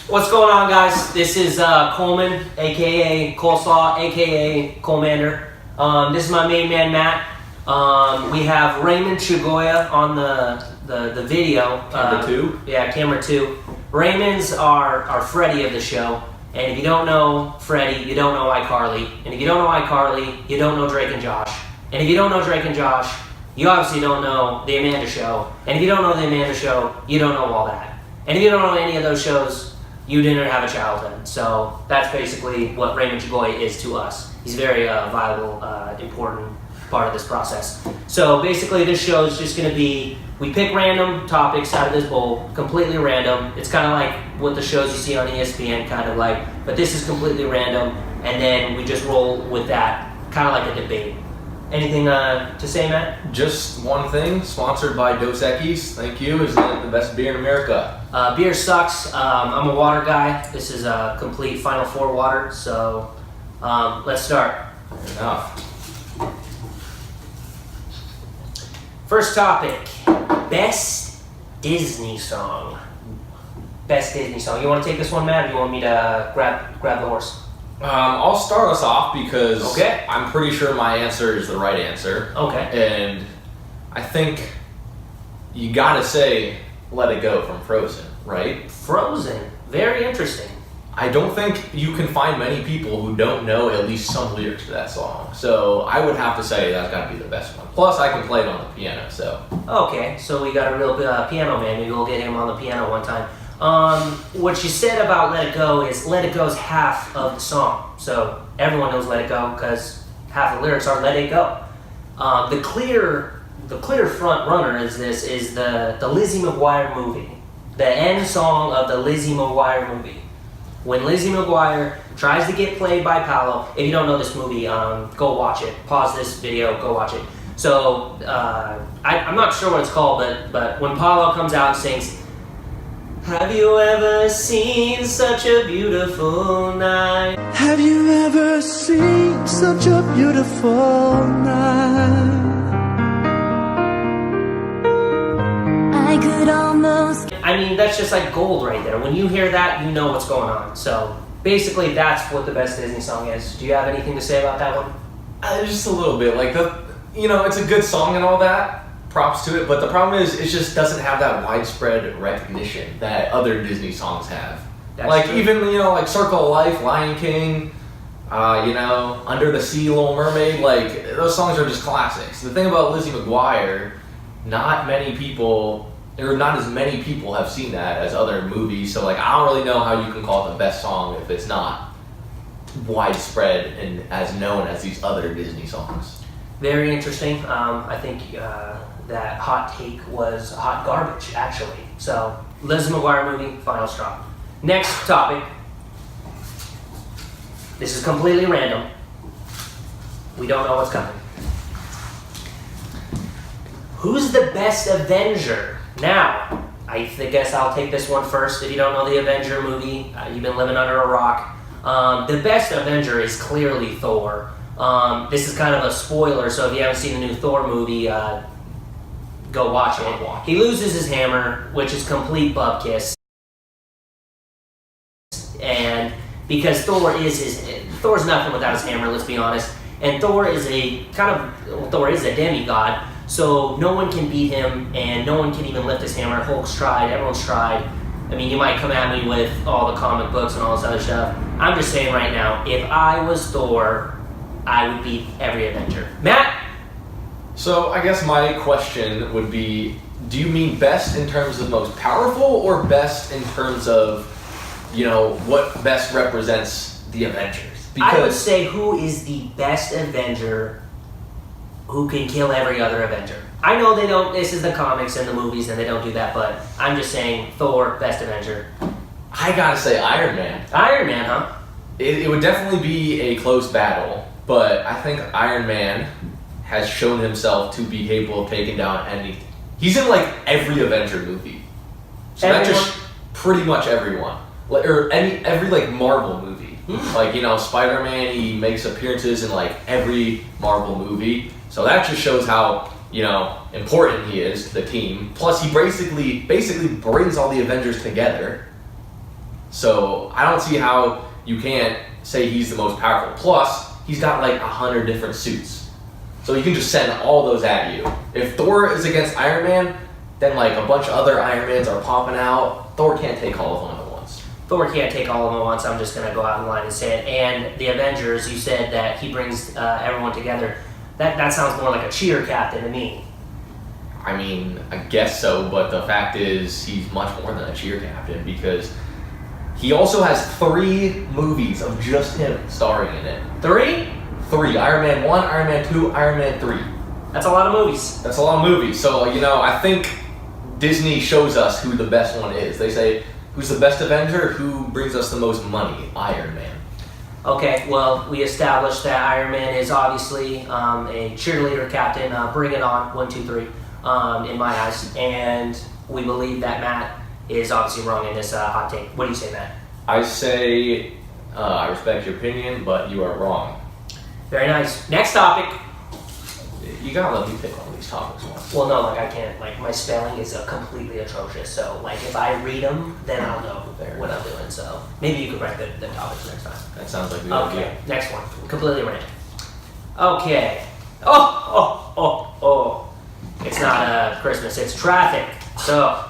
What's going on, guys? This is Coleman, aka Coleslaw, aka Colemander. This is my main man, Matt. We have Raymond Chagoya on the video. Camera 2? Yeah, camera 2. Raymond's our Freddie of the show. And if you don't know Freddie, you don't know iCarly. And if you don't know iCarly, you don't know Drake and Josh. And if you don't know Drake and Josh, you obviously don't know The Amanda Show. And if you don't know The Amanda Show, you don't know all that. And if you don't know any of those shows, you didn't have a childhood. So that's basically what Raymond Chagoya is to us. He's a very vital, important part of this process. So basically this show is just going to be, we pick random topics out of this bowl, completely random. It's kind of like what the shows you see on ESPN, kind of like, but this is completely random, and then we just roll with that, kind of like a debate. Anything to say, Matt? Just one thing, sponsored by Dos Equis. Thank you. Is it the best beer in America? Beer sucks. I'm a water guy. This is a complete Final Four water, so let's start. Fair enough. First topic, best Disney song. Best Disney song. You want to take this one, Matt, or do you want me to grab the horse? I'll start us off because Okay. I'm pretty sure my answer is the right answer. Okay. And I think you gotta say Let It Go from Frozen, right? Frozen. Very interesting. I don't think you can find many people who don't know at least some lyrics to that song. So I would have to say that's gotta be the best one. Plus I can play it on the piano, so. Okay, so we got a real piano man. Maybe we'll get him on the piano one time. What you said about Let It Go is Let It Go's half of the song. So everyone knows Let It Go because half the lyrics are Let It Go. The clear front runner is the Lizzie McGuire movie. The end song of the Lizzie McGuire movie. When Lizzie McGuire tries to get played by Paolo, if you don't know this movie, go watch it. Pause this video, go watch it. So, I'm not sure what it's called, but when Paolo comes out and sings, "Have you ever seen such a beautiful night? Have you ever seen such a beautiful night? I could almost..." I mean, that's just like gold right there. When you hear that, you know what's going on. So, basically, that's what the best Disney song is. Do you have anything to say about that one? Just a little bit. Like, it's a good song and all that. Props to it, but the problem is it just doesn't have that widespread recognition that other Disney songs have. That's like true. even like Circle of Life, Lion King, Under the Sea, Little Mermaid, like those songs are just classics. The thing about Lizzie McGuire, not many people, or not as many people have seen that as other movies. So like I don't really know how you can call it the best song if it's not widespread and as known as these other Disney songs. Very interesting. I think that hot take was hot garbage, actually. So, Lizzie McGuire movie, final straw. Next topic. This is completely random. We don't know what's coming. Who's the best Avenger? Now, I guess I'll take this one first. If you don't know the Avenger movie, you've been living under a rock. The best Avenger is clearly Thor. This is kind of a spoiler, so if you haven't seen the new Thor movie, go watch it. He loses his hammer, which is complete bupkiss. And because Thor's nothing without his hammer, let's be honest. And Thor is a demigod, so no one can beat him, and no one can even lift his hammer. Hulk's tried, everyone's tried. I mean, you might come at me with all the comic books and all this other stuff. I'm just saying right now, if I was Thor, I would beat every Avenger. Matt? So I guess my question would be, do you mean best in terms of most powerful or best in terms of, what best represents the Avengers? I would say who is the best Avenger who can kill every other Avenger. I know they don't, this is the comics and the movies and they don't do that, but I'm just saying Thor, best Avenger. I gotta say Iron Man. Iron Man, huh? It would definitely be a close battle, but I think Iron Man has shown himself to be capable of taking down anything. He's in like every Avenger movie. So that's just pretty much everyone. Or every like Marvel movie. Like, Spider-Man, he makes appearances in like every Marvel movie. So that just shows how, important he is to the team. Plus he basically brings all the Avengers together. So I don't see how you can't say he's the most powerful. Plus, he's got like 100 different suits. So you can just send all those at you. If Thor is against Iron Man, then like a bunch of other Iron Mans are popping out. Thor can't take all of them at once. Thor can't take all of them at once. I'm just going to go out in line and say it. And the Avengers, you said that he brings everyone together. That sounds more like a cheer captain to me. I mean, I guess so, but the fact is he's much more than a cheer captain because he also has 3 movies of just him starring in it. 3? 3. Iron Man 1, Iron Man 2, Iron Man 3. That's a lot of movies. That's a lot of movies. So, I think Disney shows us who the best one is. They say, who's the best Avenger? Who brings us the most money? Iron Man. Okay, well, we established that Iron Man is obviously a cheerleader captain. Bring it on, 1, 2, 3, in my eyes. And we believe that Matt is obviously wrong in this hot take. What do you say, Matt? I say, I respect your opinion, but you are wrong. Very nice. Next topic. You gotta let me pick one of these topics once. Well, no, I can't. My spelling is completely atrocious. So, if I read them, then I'll know what I'm doing. So, maybe you could write the topics next time. That sounds like a good Okay, idea. next one. Completely random. Okay. Oh. It's not Christmas, it's traffic. So,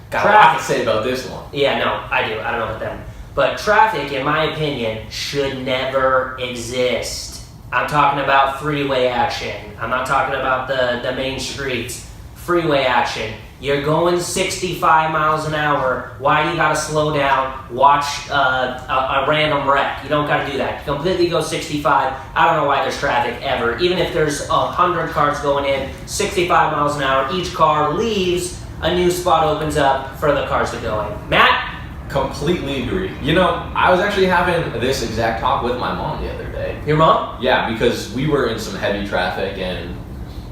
Got a lot to say about this one. yeah, no, I do. I don't know about them. But traffic, in my opinion, should never exist. I'm talking about freeway action. I'm not talking about the main streets. Freeway action. You're going 65 miles an hour. Why do you gotta slow down, watch a random wreck? You don't gotta do that. You completely go 65. I don't know why there's traffic ever. Even if there's 100 cars going in, 65 miles an hour, each car leaves, a new spot opens up for the cars to go in. Matt? Completely agree. I was actually having this exact talk with my mom the other day. Your mom? Yeah, because we were in some heavy traffic and,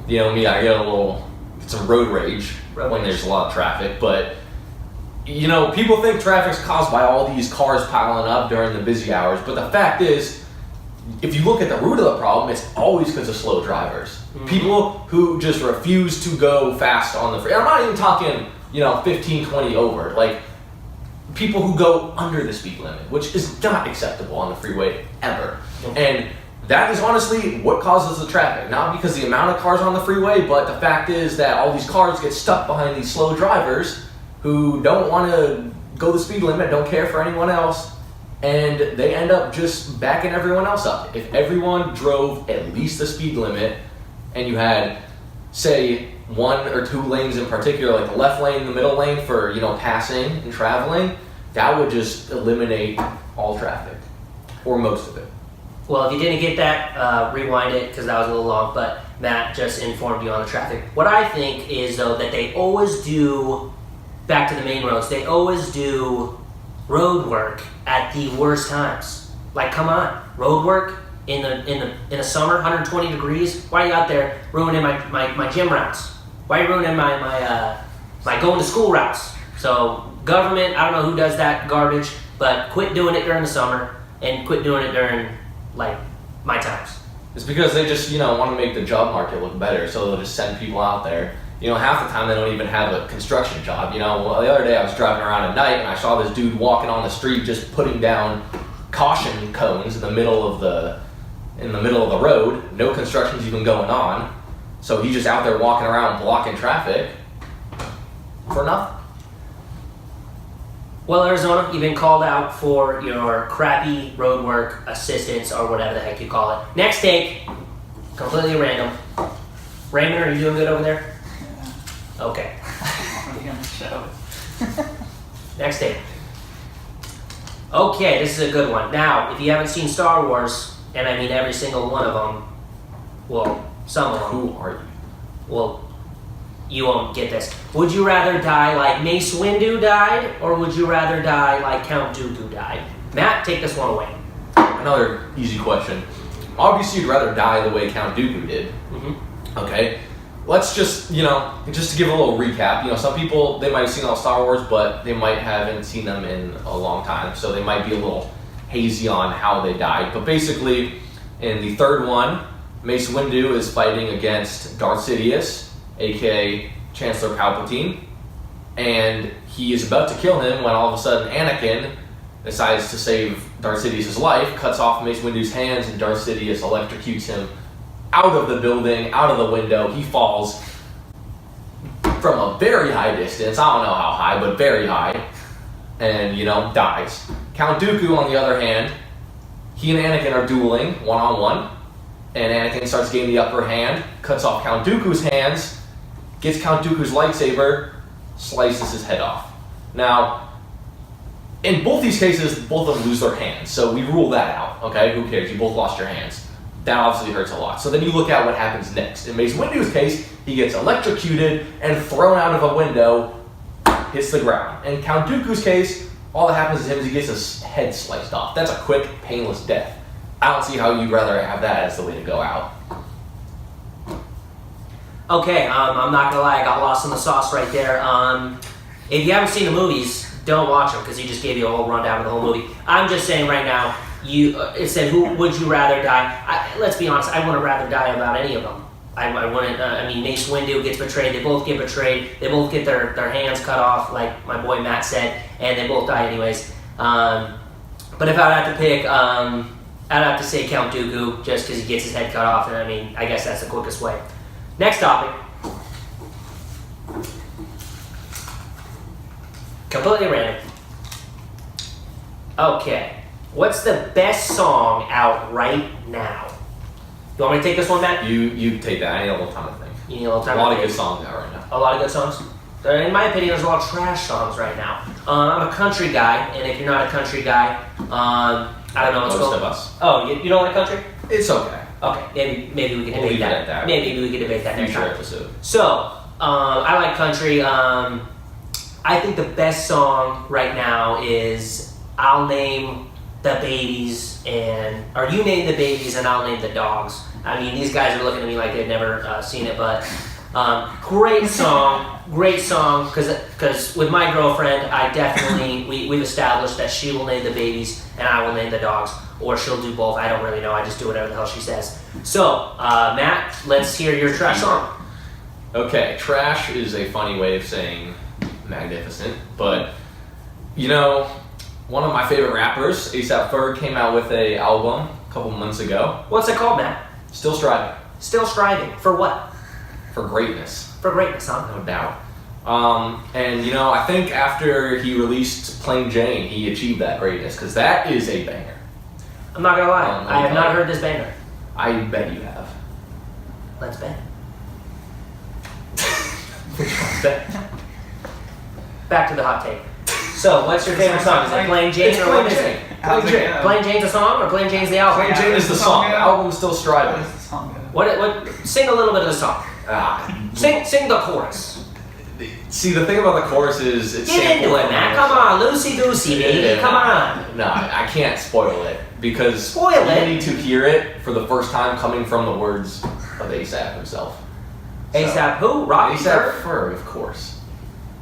me, I get some road rage when there's a lot of traffic. But, people think traffic's caused by all these cars piling up during the busy hours. But the fact is, if you look at the root of the problem, it's always because of slow drivers. Mm-hmm. People who just refuse to go fast on the freeway. I'm not even talking, 15, 20 over. Like, people who go under the speed limit, which is not acceptable on the freeway ever. And that is honestly what causes the traffic. Not because the amount of cars on the freeway, but the fact is that all these cars get stuck behind these slow drivers who don't want to go the speed limit, don't care for anyone else, and they end up just backing everyone else up. If everyone drove at least the speed limit, and you had, say, 1 or 2 lanes in particular, like the left lane, the middle lane for, passing and traveling, that would just eliminate all traffic, or most of it. Well, if you didn't get that, rewind it because that was a little long, but Matt just informed you on the traffic. What I think is, though, that they always do, back to the main roads, they always do road work at the worst times. Like, come on, road work in the summer, 120 degrees. Why are you out there ruining my gym routes? Why are you ruining my going to school routes? So government, I don't know who does that garbage, but quit doing it during the summer and quit doing it during my times. It's because they just, want to make the job market look better, so they'll just send people out there. Half the time they don't even have a construction job. Well, the other day I was driving around at night and I saw this dude walking on the street just putting down caution cones in the middle of the road. No construction's even going on. So he's just out there walking around blocking traffic for nothing. Well, Arizona, you've been called out for your crappy road work assistance or whatever the heck you call it. Next take, completely random. Raymond, are you doing good over there? Okay. Next take. Okay, this is a good one. Now, if you haven't seen Star Wars, and I mean every single one of them, well, some of them. Who are you? Well, you won't get this. Would you rather die like Mace Windu died, or would you rather die like Count Dooku died? Matt, take this one away. Another easy question. Obviously, you'd rather die the way Count Dooku did. Mm-hmm. Okay? Let's just, just to give a little recap. Some people, they might have seen all Star Wars, but they might haven't seen them in a long time. So they might be a little hazy on how they died. But basically, in the third one, Mace Windu is fighting against Darth Sidious, aka Chancellor Palpatine, and he is about to kill him when all of a sudden Anakin decides to save Darth Sidious's life, cuts off Mace Windu's hands, and Darth Sidious electrocutes him out of the building, out of the window. He falls from a very high distance. I don't know how high, but very high. And, dies. Count Dooku, on the other hand, he and Anakin are dueling one-on-one. And Anakin starts getting the upper hand, cuts off Count Dooku's hands, gets Count Dooku's lightsaber, slices his head off. Now, in both these cases, both of them lose their hands, so we rule that out, okay? Who cares? You both lost your hands. That obviously hurts a lot. So then you look at what happens next. In Mace Windu's case, he gets electrocuted and thrown out of a window, hits the ground. In Count Dooku's case, all that happens to him is he gets his head sliced off. That's a quick, painless death. I don't see how you'd rather have that as the way to go out. Okay, I'm not gonna lie, I got lost in the sauce right there. If you haven't seen the movies, don't watch them because he just gave you a whole rundown of the whole movie. I'm just saying right now, it said, who would you rather die? Let's be honest, I wouldn't rather die about any of them. I wouldn't, Mace Windu gets betrayed, they both get betrayed, they both get their hands cut off, like my boy Matt said, and they both die anyways. But if I had to pick, I'd have to say Count Dooku, just because he gets his head cut off, and I guess that's the quickest way. Next topic. Completely random. Okay. What's the best song out right now? You want me to take this one, Matt? You take that. I need a little time to think. You need a little time A lot to of think. good songs out right now. A lot of good songs? In my opinion, there's a lot of trash songs right now. I'm a country guy, and if you're not a country guy, I don't know what's Most going of us. Oh, you don't like country? It's okay. Okay, maybe we can We'll debate leave it that. at that. Maybe we can debate that next Future time. episode. So, I like country. I think the best song right now is I'll Name the Babies or you name the babies and I'll name the dogs. These guys are looking at me like they've never seen it, but great song, because with my girlfriend, I definitely, we've established that she will name the babies and I will name the dogs, or she'll do both. I don't really know, I just do whatever the hell she says. So, Matt, let's hear your trash song. Okay, trash is a funny way of saying magnificent, but one of my favorite rappers, A$AP Ferg, came out with an album a couple months ago. What's it called, Matt? Still striving Still Striving. For what? for greatness, For greatness, huh? no doubt. I think after he released Plain Jane, he achieved that greatness because that is a banger. I'm not gonna lie, I have not heard this banger. I bet you have. Let's bet. Back to the hot take. So, what's your favorite song? Is it Plain Jane It's or Plain what is Jane. it? Plain Jane. Plain Jane's a song or Plain Jane's the album? Plain Jane is the song. The album's Still Striving. What's the song go? What? Sing a little bit of the song. Sing the chorus. See, the thing about the chorus is it's Get into sampled it, from man. another Come song. on, loosey goosey, baby. Yeah. Come on. No, I can't spoil it because Spoil you it? need to hear it for the first time coming from the words of A$AP himself. A$AP who? Rocky A$AP Ferg? Ferg, of course.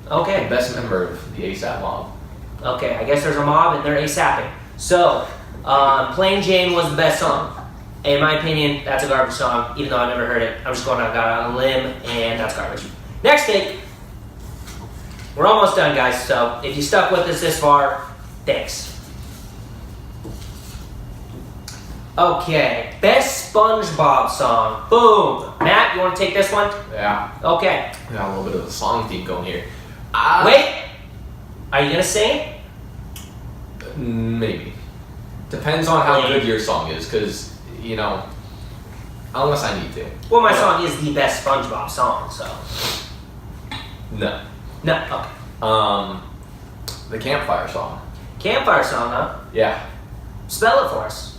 The Okay. best member of the A$AP mob. Okay, I guess there's a mob and they're A$APing. So, Plain Jane was the best song. In my opinion, that's a garbage song, even though I've never heard it. I'm just going out on a limb, and that's garbage. Next take. We're almost done, guys, so if you stuck with us this far, thanks. Okay, best SpongeBob song. Boom. Matt, you want to take this one? Yeah, Okay. we got a little bit of a song theme going here. Wait. Are you going to sing it? Maybe. Depends on how Lame. good your song is, because, unless I need to. Well, my song is the best SpongeBob song, so. No. No, okay. The Campfire song. Campfire song, huh? Yeah. Spell it for us.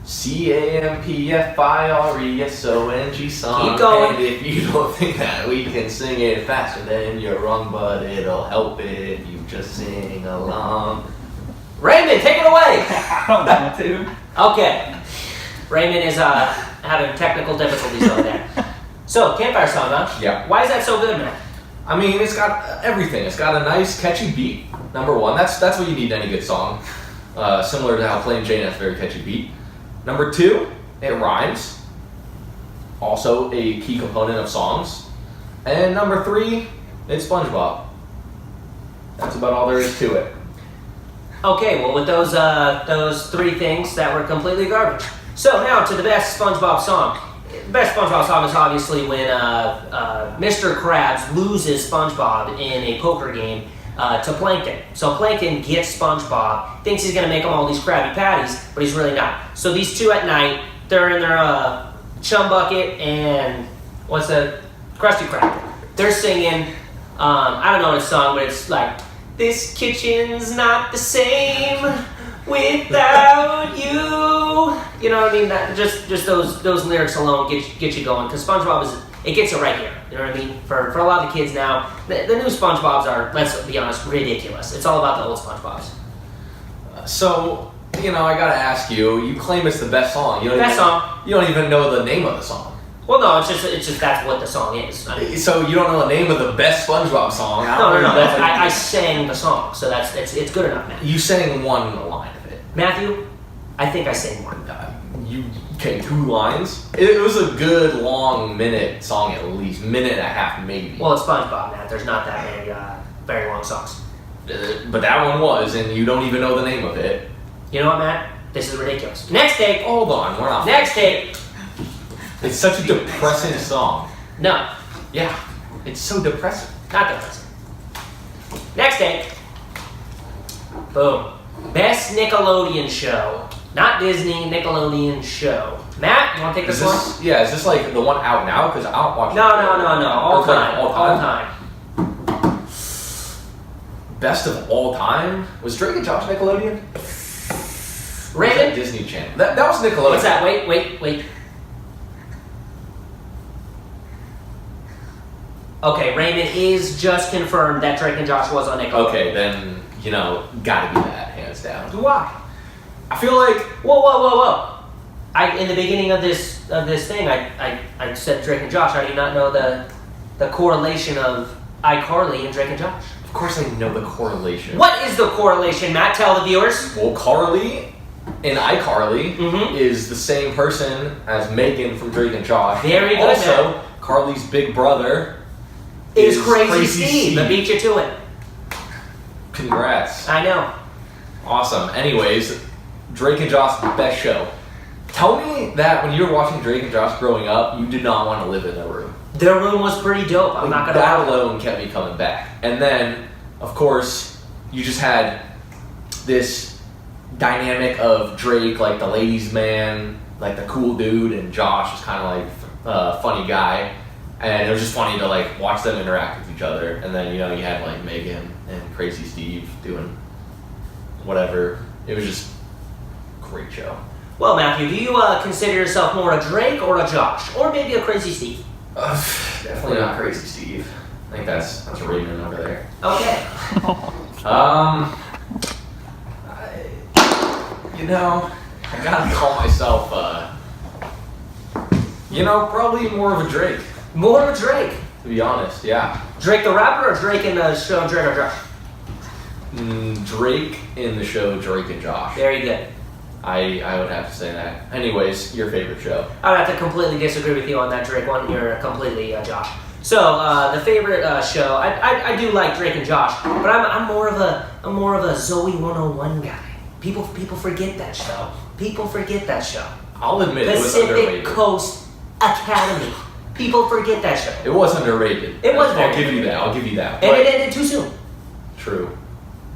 CAMPFIRESONG song. Keep going. And if you don't think that we can sing it faster, then you're wrong, but it'll help if you just sing along. Raymond, take it away! I don't want to. Okay. Raymond is having technical difficulties over there. So, Campfire song, huh? Yeah. Why is that so good, man? I mean, it's got everything. It's got a nice, catchy beat. Number one, that's what you need in any good song. Similar to how Plain Jane has a very catchy beat. Number two, it rhymes. Also a key component of songs. And number three, it's SpongeBob. That's about all there is to it. Okay, well, with those three things that were completely garbage. So now to the best SpongeBob song. The best SpongeBob song is obviously when Mr. Krabs loses SpongeBob in a poker game to Plankton. So Plankton gets SpongeBob, thinks he's gonna make him all these Krabby Patties, but he's really not. So these two at night, they're in their chum bucket and what's the Krusty Krab. They're singing. I don't know the song, but it's like, "This kitchen's not the same without you." You know what I mean? That just those lyrics alone get you going. Because SpongeBob it gets it right here. You know what I mean? For a lot of the kids now, the new SpongeBobs are, let's be honest, ridiculous. It's all about the old SpongeBobs. So, I gotta ask you. You claim it's the best song. You don't even know the name of the song. Well, no, it's just that's what the song is. I mean, So you don't know the name of the best SpongeBob song? no. I sang the song, so it's good enough, Matthew. You sang one line of it. Matthew, I think I sang one. Two lines? It was a good long minute song, at least minute and a half maybe. Well, it's SpongeBob, Matt. There's not that many very long songs. But that one was, and you don't even know the name of it. You know what, Matt? This is ridiculous. Next take. Hold on, we're not. Next take. It's such a depressing song. No, Yeah, it's so depressing. not depressing. Next take. Boom. Best Nickelodeon show. Not Disney, Nickelodeon show. Matt, you want to take this one? Yeah, is this like the one out now? Because I don't watch. No. All It's like time. All time. Best of all time? Was Drake and Josh Nickelodeon? Or was that Raymond? Disney Channel. That was Nickelodeon. What's that? Wait. Okay, Raymond is just confirmed that Drake and Josh was on Nickelodeon. Okay, then, gotta be that, hands down. Why? I feel like. Whoa. In the beginning of this thing, I said Drake and Josh. How do you not know the correlation of iCarly and Drake and Josh? Of course I know the correlation. What is the correlation, Matt? Tell the viewers. Well, Carly in iCarly Mhm. is the same person as Megan from Drake and Josh. Very good, Also, man. Carly's big brother Is Crazy Steve. Steve. I beat you to it. Congrats. I know. Awesome. Anyways, Drake and Josh, best show. Tell me that when you were watching Drake and Josh growing up, you did not want to live in their room. Their room was pretty dope. I'm not gonna That lie. alone kept me coming back. And then, of course, you just had this dynamic of Drake, like the ladies' man, like the cool dude, and Josh was kind of like a funny guy. And it was just funny to like watch them interact with each other. And then, you had like Megan and Crazy Steve doing whatever. It was just a great show. Well, Matthew, do you consider yourself more a Drake or a Josh, or maybe a Crazy Steve? Definitely not Crazy Steve. I think that's Raymond over there. Okay. I gotta call myself, probably more of a Drake, More of a Drake. to be honest, yeah. Drake the rapper or Drake in the show Drake or Josh? Drake in the show Drake and Josh. Very good. I would have to say that. Anyways, your favorite show? I would have to completely disagree with you on that Drake one. You're completely Josh. So the favorite show, I do like Drake and Josh, but I'm more of a Zoe 101 guy. People forget that show. People forget that show. I'll admit it was Pacific underrated. Coast Academy. People forget that show. It was underrated. It was I'll very give you underrated. that. I'll give you that. And But- it ended too soon. True.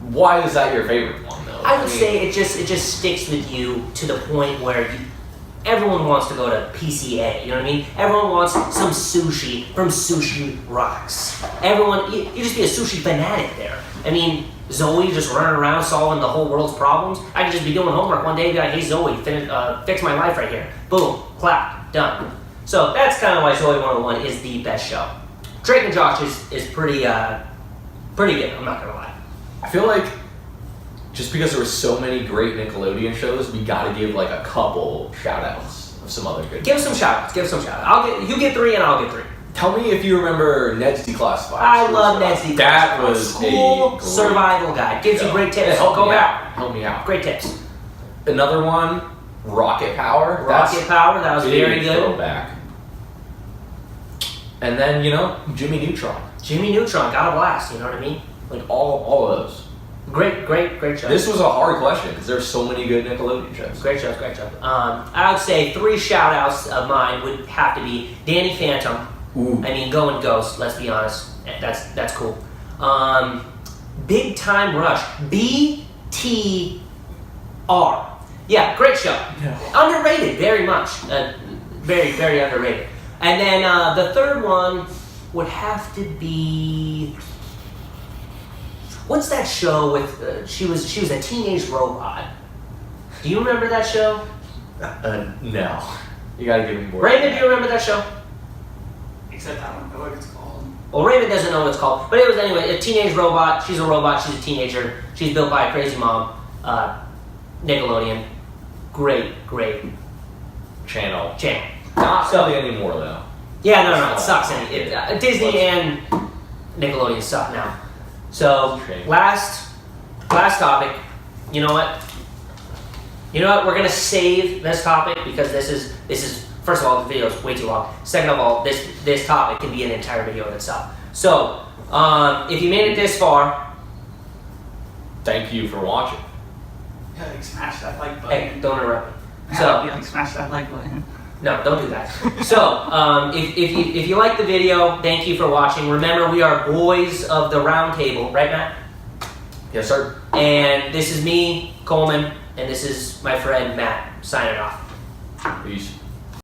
Why is that your favorite one, though? I would mean, say it just sticks with you to the point where everyone wants to go to PCA. You know what I mean? Everyone wants some sushi from Sushi Rocks. Everyone, you just be a sushi fanatic there. I mean, Zoe just running around solving the whole world's problems. I could just be doing homework one day and be like, "Hey Zoe, fix my life right here." Boom, clap, done. So that's kind of why Zoe 101 is the best show. Drake and Josh is pretty good. I'm not gonna lie. I feel like just because there were so many great Nickelodeon shows, we gotta give like a couple shout outs of some other good. Give some shout outs. You get 3 and I'll get 3. Tell me if you remember Ned's Declassified. I love Ned's Declassified. That was School a great survival guide. Gives you show. great tips. Yeah, help Go me back. out. Help me out. Great tips. Another one, Rocket Power. Rocket Power, that was big very good. throwback. And then Jimmy Neutron. Jimmy Neutron got a blast, you know what I mean? Like all of those. Great show. This was a hard question because there's so many good Nickelodeon shows. Great show. I would say 3 shout-outs of mine would have to be Danny Phantom. Ooh. I mean, Going Ghost, let's be honest. That's cool. Big Time Rush. BTR. Yeah, great show. No. Underrated, very much. Very, very underrated. And then the third one would have to be... What's that show with... she was a teenage robot. Do you remember that show? No. You gotta give me more. Raymond, do you remember that show? Except I don't know what it's called. Well, Raven doesn't know what it's called, but it was anyway a teenage robot. She's a robot. She's a teenager. She's built by a crazy mom. Nickelodeon, great Channel. So Not really anymore though. yeah, no, it sucks. Disney and Nickelodeon suck now. So Shame. last topic. You know what? We're gonna save this topic because this is first of all the video is way too long. Second of all, this topic can be an entire video in itself. So if you made it this far, Thank you for watching. Yeah, like smash that like button. hey, don't interrupt me. Yeah, So like smash that like button. no, don't do that. So if you like the video, thank you for watching. Remember, we are boys of the round table, right, Matt? Yes, sir. And this is me, Coleman, and this is my friend Matt signing off. Peace.